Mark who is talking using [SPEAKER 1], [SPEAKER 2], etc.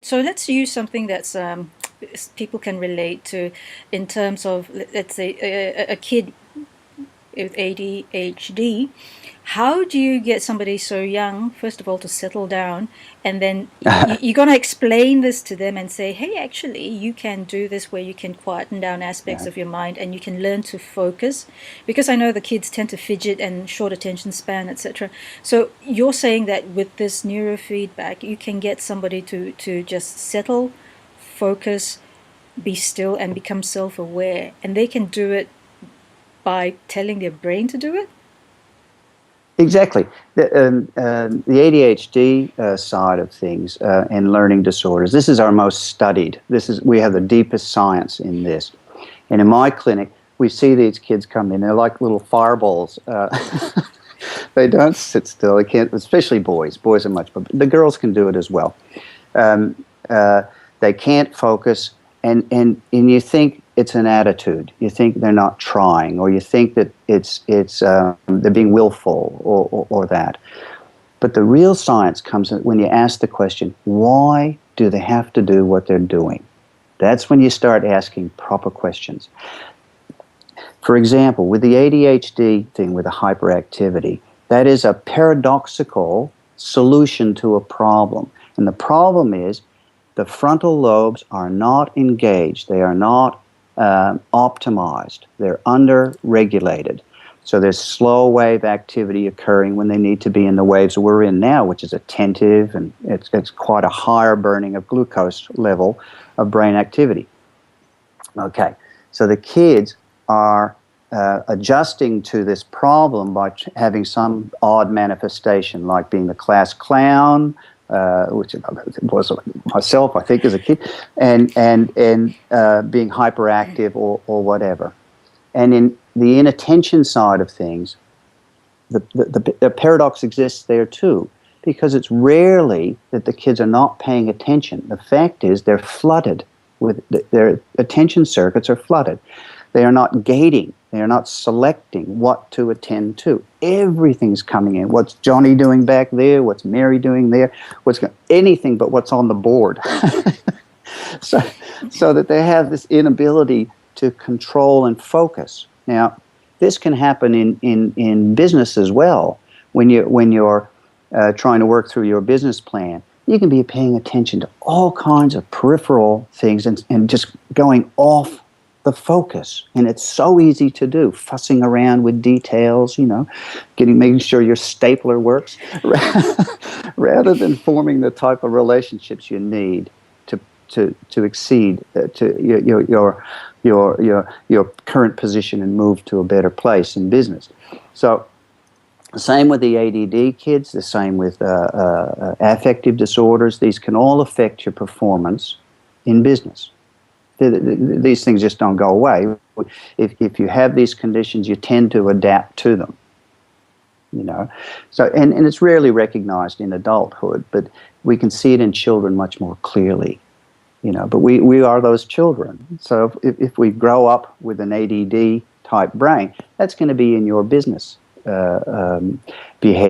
[SPEAKER 1] So let's use something that's people can relate to in terms of, let's say, a kid with ADHD. How do you get somebody so young, first of all, to settle down, and then you're going to explain this to them and say, hey, actually, you can do this where you can quieten down aspects
[SPEAKER 2] Yeah,
[SPEAKER 1] of your mind and you can learn to focus? Because I know the kids tend to fidget and short attention span, etc. So you're saying that with this neurofeedback, you can get somebody to just settle, focus, be still, and become self-aware, and they can do it by telling their brain to do it?
[SPEAKER 2] exactly. The ADHD side of things and learning disorders. This is our most studied. We have the deepest science in this. And in my clinic, we see these kids come in. They're like little fireballs. They don't sit still. They can't, especially boys. Boys are much, but the girls can do it as well. Um, they can't focus, and you think it's an attitude. You think they're not trying, or you think that it's they're being willful, or that. But the real science comes when you ask the question, why do they have to do what they're doing? That's when you start asking proper questions. For example, with the ADHD thing, with the hyperactivity, that is a paradoxical solution to a problem. And the problem is the frontal lobes are not engaged. They are not optimized. They're under-regulated. So there's slow wave activity occurring when they need to be in the waves we're in now, which is attentive, and it's quite a higher burning of glucose level of brain activity. Okay, so the kids are adjusting to this problem by having some odd manifestation, like being the class clown, which was myself, I think, as a kid, and being hyperactive or whatever. And in the inattention side of things, the paradox exists there too, because it's rarely that the kids are not paying attention. The fact is they're flooded with their attention circuits are flooded. They are not gating. They are not selecting what to attend to. Everything's coming in. What's Johnny doing back there? What's Mary doing there? Anything but what's on the board. So that they have this inability to control and focus. Now, this can happen in business as well. When you're trying to work through your business plan, you can be paying attention to all kinds of peripheral things and just going off the focus. And it's so easy to do, fussing around with details, making sure your stapler works, rather than forming the type of relationships you need to exceed to your current position and move to a better place in business. So the same with the ADD kids, the same with affective disorders. These can all affect your performance in business. These things just don't go away. If you have these conditions, you tend to adapt to them. So and it's rarely recognized in adulthood, but we can see it in children much more clearly. But we are those children. So if we grow up with an ADD type brain, that's going to be in your business behavior.